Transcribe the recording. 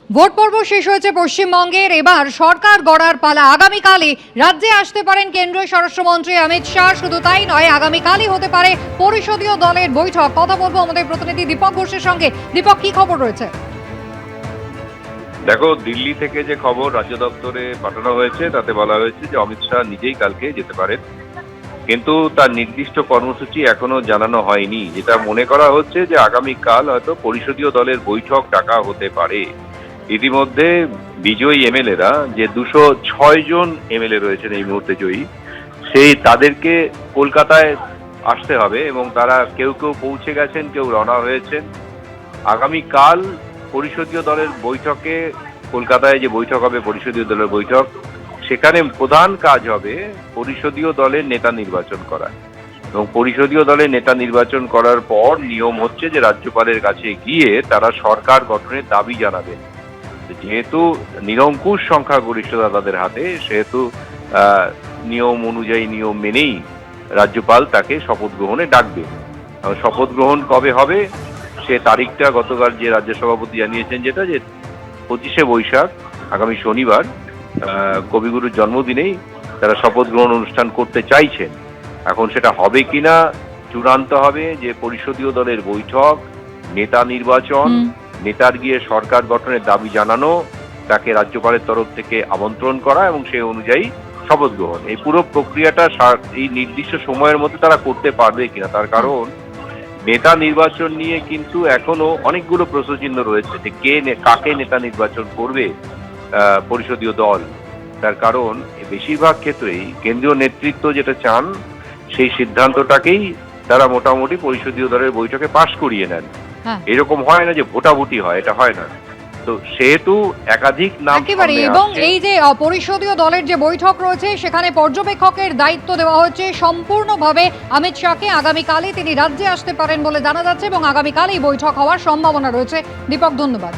Vote পর্ব শেষ হয়েছে পশ্চিমবঙ্গের। এবার সরকার গড়ার পালা। আগামীকালই রাজ্যে আসতে পারেন কেন্দ্রীয় স্বরাষ্ট্রমন্ত্রী অমিত শাহ। শুধু তাই নয়, আগামীকালই হতে পারে পরিষদীয় দলের বৈঠক। কথা বলবো আমাদের প্রতিনিধি দীপক ঘোষের সঙ্গে। দীপক, কি খবর রয়েছে? দেখো, দিল্লি থেকে যে খবর রাজ্য দপ্তরে পাঠানো হয়েছে তাতে বলা হয়েছে যে অমিত শাহ নিজেই কালকে যেতে পারেন, কিন্তু তার নির্দিষ্ট কর্মসূচি এখনো জানানো হয়নি। যেটা মনে করা হচ্ছে যে আগামীকাল হয়তো পরিষদীয় দলের বৈঠক ডাকা হতে পারে। ইতিমধ্যে বিজয়ী এমএলএরা, যে 206 জন এমএলএ রয়েছেন এই মুহূর্তে জয়ী, তাদেরকে কলকাতায় আসতে হবে এবং তারা কেউ কেউ পৌঁছে গেছেন, কেউ রওনা হয়েছেন। আগামীকাল পরিষদীয় দলের বৈঠকে, কলকাতায় যে বৈঠক হবে পরিষদীয় দলের বৈঠক, সেখানে প্রধান কাজ হবে পরিষদীয় দলের নেতা নির্বাচন করা। এবং পরিষদীয় দলের নেতা নির্বাচন করার পর নিয়ম হচ্ছে যে রাজ্যপালের কাছে গিয়ে তারা সরকার গঠনের দাবি জানাবেন। যেহেতু নিরঙ্কুশ সংখ্যাগরিষ্ঠতা তাদের হাতে, সেহেতু নিয়ম অনুযায়ী, নিয়ম মেনেই রাজ্যপাল তাকে শপথ গ্রহণে ডাকবেন। শপথ গ্রহণ কবে হবে সে তারিখটা গতকাল যে রাজ্য সভাপতি জানিয়েছেন, যেটা যে 25শে বৈশাখ, আগামী শনিবার, কবিগুরুর জন্মদিনেই তারা শপথ গ্রহণ অনুষ্ঠান করতে চাইছেন। এখন সেটা হবে কিনা চূড়ান্ত হবে যে পরিষদীয় দলের বৈঠক, নেতা নির্বাচন, নেতার গিয়ে সরকার গঠনের দাবি জানানো, তাকে রাজ্যপালের তরফ থেকে আমন্ত্রণ করা এবং সেই অনুযায়ী শপথ গ্রহণ। এই পুরো প্রক্রিয়াটা এই নির্দিষ্ট সময়ের মধ্যে তারা করতে পারবে কিনা, তার কারণ নেতা নির্বাচন নিয়ে কিন্তু এখনো অনেকগুলো প্রশ্নচিহ্ন রয়েছে যে কাকে নেতা নির্বাচন করবে পরিষদীয় দল। তার কারণ বেশিরভাগ ক্ষেত্রেই কেন্দ্রীয় নেতৃত্ব যেটা চান সেই সিদ্ধান্তটাকেই তারা মোটামুটি পরিষদীয় দলের বৈঠকে পাশ করিয়ে নেন। এরকম হয় না যে ভোটাভুটি হয়, এটা হয় না। তো সেহেতু একাধিক নাম একেবারে। এবং এই যে পরিষদীয় দলের যে বৈঠক রয়েছে সেখানে পর্যবেক্ষকের দায়িত্ব দেওয়া হচ্ছে সম্পূর্ণভাবে অমিত শাহকে। আগামীকালই তিনি রাজ্যে আসতে পারেন বলে জানা যাচ্ছে এবং আগামীকালই বৈঠক হওয়ার সম্ভাবনা রয়েছে। দীপক, ধন্যবাদ।